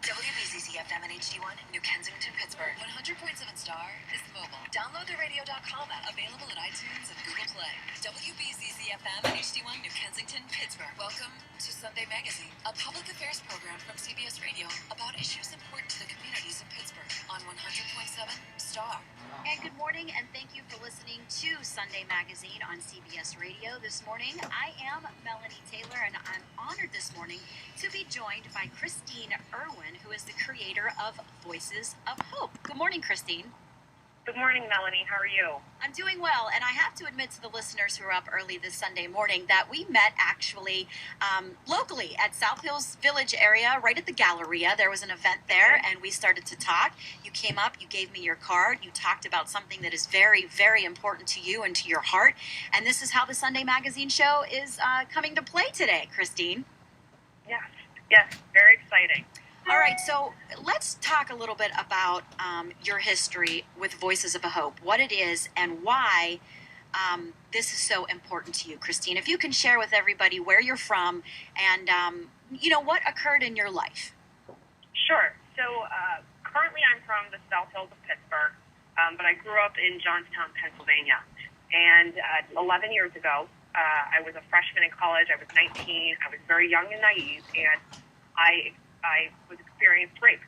WBZZ-FM and HD1, New Kensington, Pittsburgh. 100.7 Star is mobile. Download the radio.com app, available at iTunes and Google Play. WBZZ-FM and HD1, New Kensington, Pittsburgh. Welcome to Sunday Magazine, a public affairs program from CBS Radio about issues important to the communities of Pittsburgh on 100.7 Star. And good morning, and thank you for listening to Sunday Magazine on CBS Radio. This morning, I am Melanie Taylor, and I'm honored this morning to be joined by Christine Irwin, who is the creator of Voices of Hope. Good morning, Christine. Good morning, Melanie. How are you? I'm doing well, and I have to admit to the listeners who are up early this Sunday morning that we met actually locally at South Hills Village area, right at the Galleria. There was an event there, and we started to talk. You came up, you gave me your card, you talked about something that is very, very important to you and to your heart, and this is how the Sunday Magazine show is coming to play today, Christine. Yes, very exciting. All right, so let's talk a little bit about your history with Voices of Hope, what it is, and why this is so important to you, Christine. If you can share with everybody where you're from and, what occurred in your life. Sure. So currently I'm from the South Hills of Pittsburgh, but I grew up in Johnstown, Pennsylvania. And 11 years ago, I was a freshman in college. I was 19. I was very young and naive, and I was experienced rape.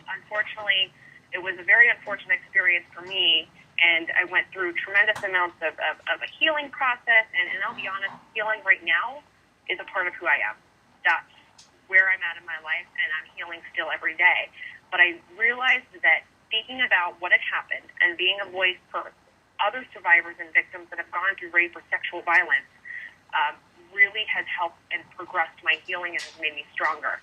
Unfortunately, it was a very unfortunate experience for me, and I went through tremendous amounts of a healing process, and I'll be honest, healing right now is a part of who I am. That's where I'm at in my life, and I'm healing still every day. But I realized that speaking about what had happened and being a voice for other survivors and victims that have gone through rape or sexual violence really has helped and progressed my healing and has made me stronger.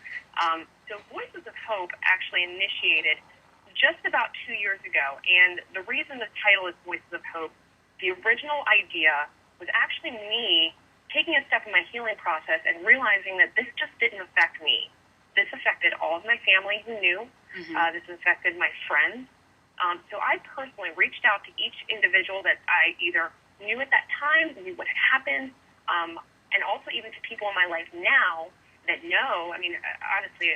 So Voices of Hope actually initiated just about 2 years ago, and the reason the title is Voices of Hope, the original idea was actually me taking a step in my healing process and realizing that this just didn't affect me. This affected all of my family who knew. This affected my friends. So I personally reached out to each individual that I either knew at that time, knew what had happened, and also even to people in my life now that know. I mean, honestly,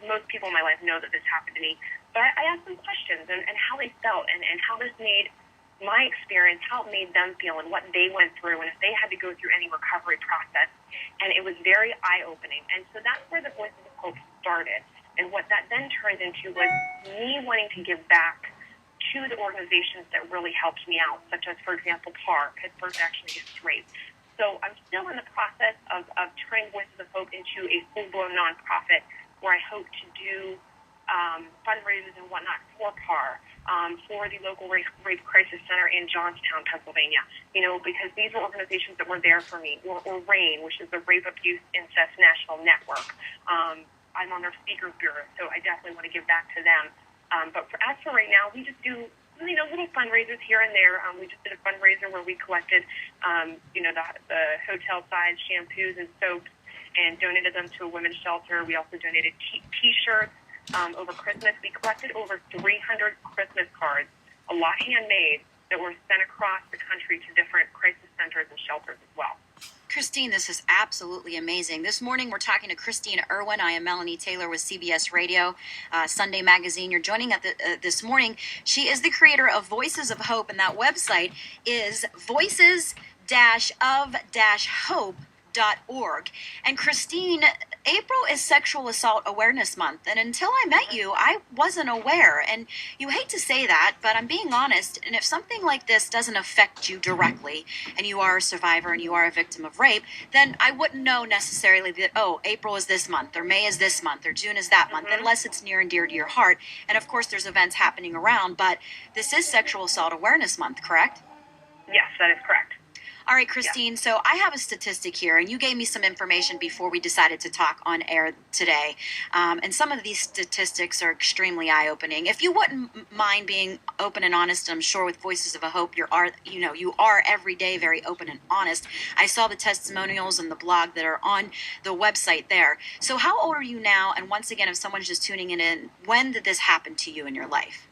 most people in my life know that this happened to me. But I asked them questions and how they felt and how this made my experience, how it made them feel and what they went through and if they had to go through any recovery process. And it was very eye-opening. And so that's where the Voices of Hope started. And what that then turned into was me wanting to give back to the organizations that really helped me out, such as, for example, PAR, Pittsburgh Action Against Rape. So I'm still in the process of turning Voices of Hope into a full-blown nonprofit where I hope to do fundraisers and whatnot for PAR, for the local rape crisis center in Johnstown, Pennsylvania, because these are organizations that were there for me, or RAIN, which is the Rape Abuse Incest National Network. I'm on their speakers bureau, so I definitely want to give back to them. But as for right now, we just do little fundraisers here and there. We just did a fundraiser where we collected, the hotel-sized shampoos and soaps and donated them to a women's shelter. We also donated T-shirts over Christmas. We collected over 300 Christmas cards, a lot handmade, that were sent across the country to different crisis centers and shelters as well. Christine, this is absolutely amazing. This morning, we're talking to Christine Irwin. I am Melanie Taylor with CBS Radio, Sunday Magazine. You're joining us this morning. She is the creator of Voices of Hope, and that website is voices-of-hope.org. And Christine, April is Sexual Assault Awareness Month, and until I met you, I wasn't aware. And you hate to say that, but I'm being honest, and if something like this doesn't affect you directly, and you are a survivor and you are a victim of rape, then I wouldn't know necessarily that, April is this month, or May is this month, or June is that month, unless it's near and dear to your heart. And of course, there's events happening around, but this is Sexual Assault Awareness Month, correct? Yes, that is correct. All right, Christine, so I have a statistic here, and you gave me some information before we decided to talk on air today. And some of these statistics are extremely eye-opening. If you wouldn't mind being open and honest, I'm sure with Voices of a Hope, you are every day very open and honest. I saw the testimonials and the blog that are on the website there. So how old are you now? And once again, if someone's just tuning in, when did this happen to you in your life?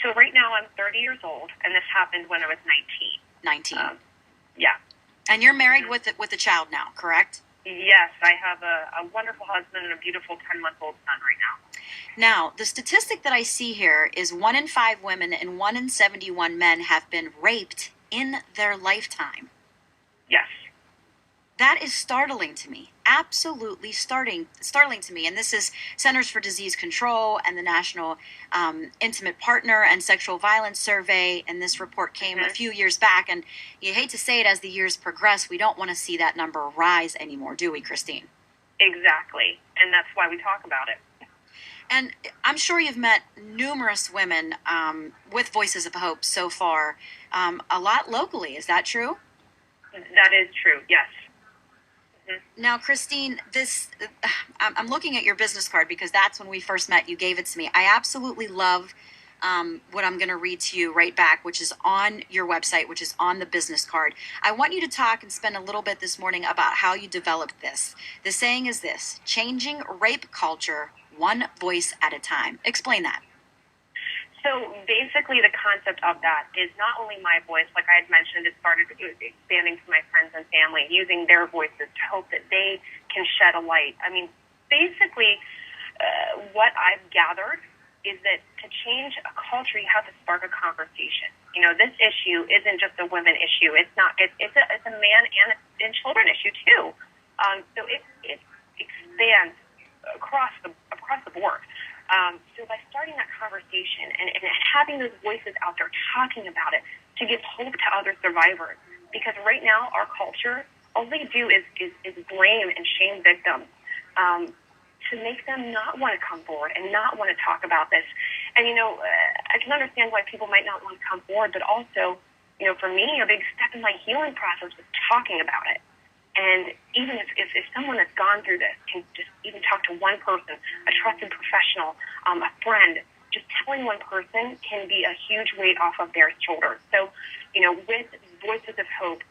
So right now I'm 30 years old, and this happened when I was 19. 19. Yeah. And you're married with a child now, correct? Yes, I have a wonderful husband and a beautiful 10-month-old son right now. Now, the statistic that I see here is 1 in 5 women and 1 in 71 men have been raped in their lifetime. Yes. That is startling to me. Absolutely startling to me. And this is Centers for Disease Control and the National Intimate Partner and Sexual Violence Survey. And this report came a few years back. And you hate to say it, as the years progress, we don't want to see that number rise anymore, do we, Christine? Exactly. And that's why we talk about it. And I'm sure you've met numerous women with Voices of Hope so far, a lot locally. Is that true? That is true, yes. Now, Christine, I'm looking at your business card because that's when we first met. You gave it to me. I absolutely love what I'm going to read to you right back, which is on your website, which is on the business card. I want you to talk and spend a little bit this morning about how you developed this. The saying is this: changing rape culture one voice at a time. Explain that. So basically the concept of that is not only my voice, like I had mentioned, it started expanding to my friends and family, using their voices to hope that they can shed a light. I mean, basically what I've gathered is that to change a culture, you have to spark a conversation. You know, this issue isn't just a women issue. It's not. It's a man and children issue too. So it expands across the board. So by starting that conversation and having those voices out there talking about it to give hope to other survivors, because right now our culture, all they do is blame and shame victims to make them not want to come forward and not want to talk about this. And, you know, I can understand why people might not want to come forward, but also, you know, for me, a big step in my healing process was talking about it. And even if someone that's gone through this can just even talk to one person, a trusted professional, a friend, just telling one person can be a huge weight off of their shoulders. So, you know, with Voices of Hope,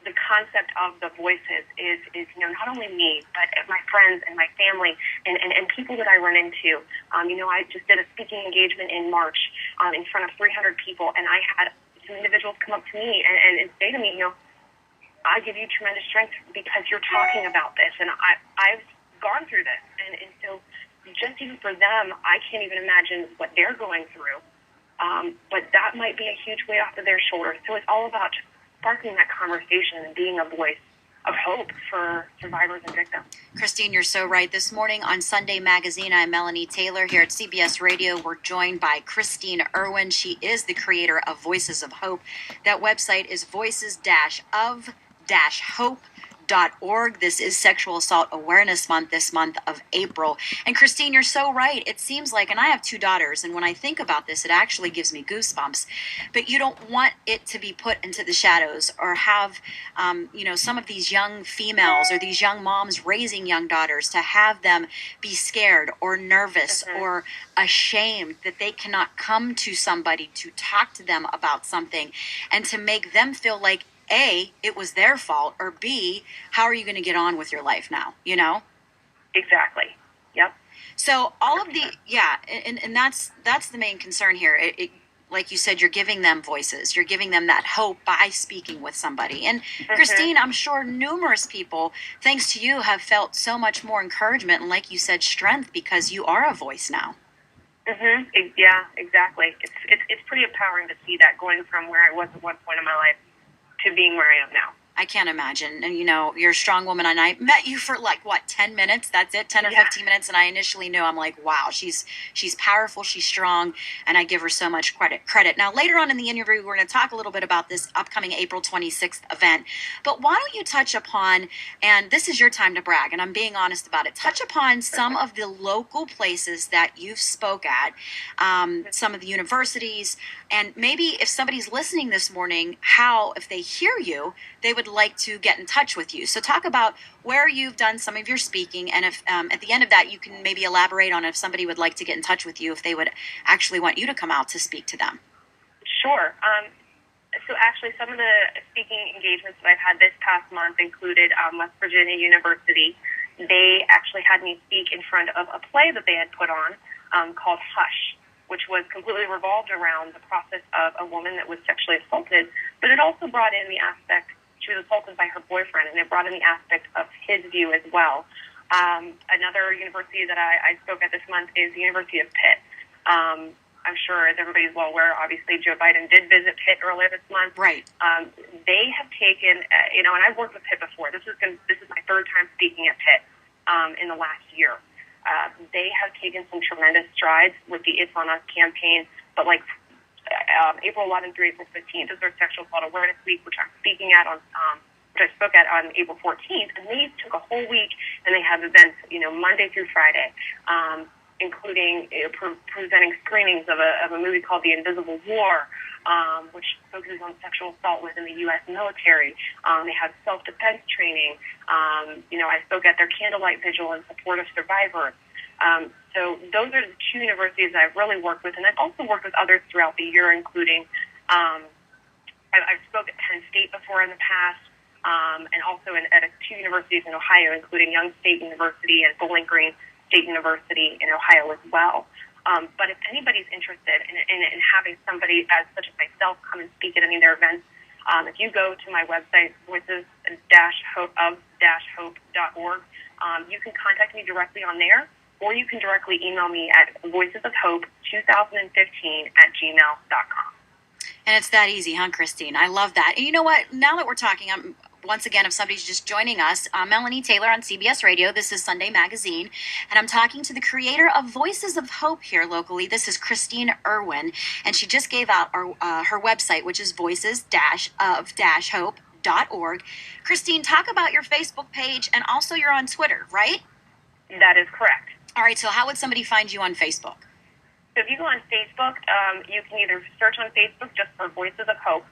the concept of the voices is, you know, not only me, but my friends and my family and people that I run into. You know, I just did a speaking engagement in March in front of 300 people, and I had some individuals come up to me and say to me, you know, I give you tremendous strength because you're talking about this, and I've gone through this, and so just even for them, I can't even imagine what they're going through, but that might be a huge weight off of their shoulders. So it's all about just sparking that conversation and being a voice of hope for survivors and victims. Christine, you're so right. This morning on Sunday Magazine, I'm Melanie Taylor here at CBS Radio. We're joined by Christine Irwin. She is the creator of Voices of Hope. That website is voices-of-hope.org. This is Sexual Assault Awareness Month, this month of April. And Christine, you're so right. It seems like, and I have 2 daughters, and when I think about this, it actually gives me goosebumps. But you don't want it to be put into the shadows or have, you know, some of these young females or these young moms raising young daughters to have them be scared or nervous or ashamed that they cannot come to somebody to talk to them about something, and to make them feel like, A, it was their fault, or B, how are you going to get on with your life now, you know? Exactly. Yep. So all of the, and that's the main concern here. It, like you said, you're giving them voices. You're giving them that hope by speaking with somebody. And Christine, I'm sure numerous people, thanks to you, have felt so much more encouragement and, like you said, strength, because you are a voice now. Yeah, exactly. It's pretty empowering to see that, going from where I was at one point in my life to being where I am now. I can't imagine. And, you know, you're a strong woman, and I met you for 10 minutes. That's it, 10 or 15 minutes. And I initially knew, I'm like, wow, she's powerful, she's strong, and I give her so much credit. Now, later on in the interview, we're going to talk a little bit about this upcoming April 26th event. But why don't you touch upon, and this is your time to brag, and I'm being honest about it, touch upon some of the local places that you've spoke at, some of the universities, And maybe if somebody's listening this morning, how, if they hear you, they would like to get in touch with you. So talk about where you've done some of your speaking, and if at the end of that, you can maybe elaborate on if somebody would like to get in touch with you, if they would actually want you to come out to speak to them. Sure. So actually, some of the speaking engagements that I've had this past month included West Virginia University. They actually had me speak in front of a play that they had put on called Hush, which was completely revolved around the process of a woman that was sexually assaulted, but it also brought in the aspect, she was assaulted by her boyfriend, and it brought in the aspect of his view as well. Another university that I spoke at this month is the University of Pitt. I'm sure, as everybody's well aware, obviously Joe Biden did visit Pitt earlier this month. Right. They have taken, and I've worked with Pitt before. This is my third time speaking at Pitt in the last year. They have taken some tremendous strides with the It's On Us campaign, but like April 11th through April 15th is their Sexual Assault Awareness Week, which I'm speaking at which I spoke at on April 14th, and they took a whole week and they have events, Monday through Friday. Including presenting screenings of a movie called The Invisible War, which focuses on sexual assault within the U.S. military. They have self-defense training. I spoke at their candlelight vigil in support of survivors. So those are the two universities that I've really worked with, and I've also worked with others throughout the year, including I've spoke at Penn State before in the past, and also at two universities in Ohio, including Young State University and Bowling Green State University in Ohio as well. But if anybody's interested in having somebody such as myself come and speak at any of their events, if you go to my website, voices-hope.org, you can contact me directly on there, or you can directly email me at voicesofhope2015@gmail.com. And it's that easy, huh, Christine? I love that. And you know what? Now that we're talking, once again, if somebody's just joining us, I'm Melanie Taylor on CBS Radio. This is Sunday Magazine, and I'm talking to the creator of Voices of Hope here locally. This is Christine Irwin, and she just gave out her website, which is voices-of-hope.org. Christine, talk about your Facebook page, and also you're on Twitter, right? That is correct. All right, so how would somebody find you on Facebook? So if you go on Facebook, you can either search on Facebook just for Voices of Hope,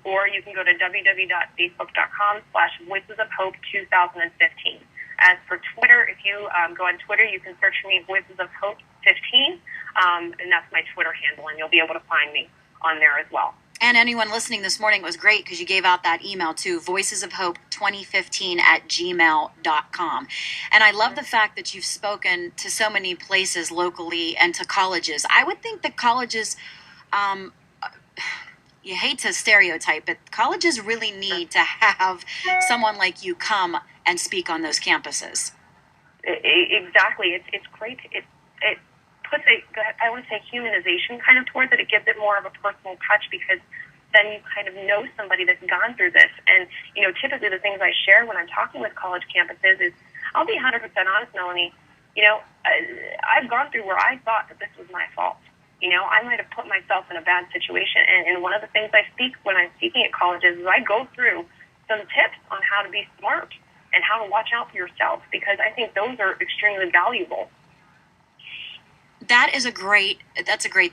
or you can go to www.facebook.com/voicesofhope2015. As for Twitter, if you go on Twitter, you can search for me, Voices of Hope 15, and that's my Twitter handle, and you'll be able to find me on there as well. And anyone listening this morning, it was great because you gave out that email too, voicesofhope2015@gmail.com. And I love the fact that you've spoken to so many places locally and to colleges. I would think that colleges, you hate to stereotype, but colleges really need to have someone like you come and speak on those campuses. Exactly. It's great. It puts I want to say humanization kind of towards it. It gives it more of a personal touch because then you kind of know somebody that's gone through this. And, typically the things I share when I'm talking with college campuses is, I'll be 100% honest, Melanie, I've gone through where I thought that this was my fault. I might have put myself in a bad situation. And one of the things I speak when I'm speaking at colleges is I go through some tips on how to be smart and how to watch out for yourself, because I think those are extremely valuable. That's a great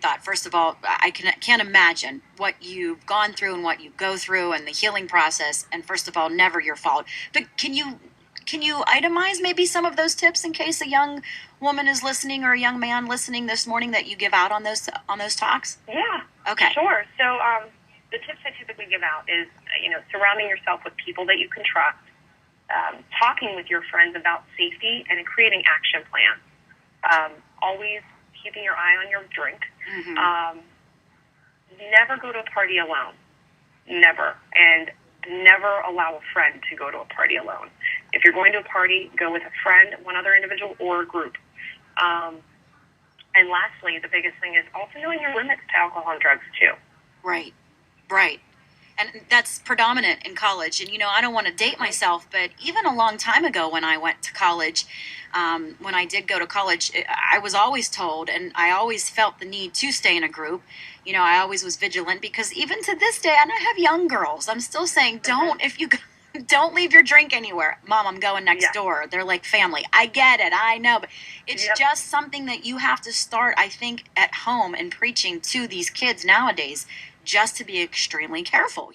thought. First of all, I can't imagine what you've gone through and what you go through and the healing process. And first of all, never your fault. But can you itemize maybe some of those tips in case a young woman is listening or a young man listening this morning that you give out on those talks? Yeah. Okay. Sure. So the tips I typically give out is, surrounding yourself with people that you can trust, talking with your friends about safety, and creating action plans. Always keeping your eye on your drink. Mm-hmm. Never go to a party alone. Never. And never allow a friend to go to a party alone. If you're going to a party, go with a friend, one other individual, or a group. And lastly, the biggest thing is also knowing your limits to alcohol and drugs, too. Right. And that's predominant in college. And, I don't want to date myself, but even a long time ago when I went to college, when I did go to college, I was always told, and I always felt the need to stay in a group. I always was vigilant because even to this day, and I have young girls, I'm still saying, don't, if you Don't leave your drink anywhere. Mom, I'm going next door. They're like family. I get it. I know. But it's just something that you have to start, I think, at home and preaching to these kids nowadays just to be extremely careful,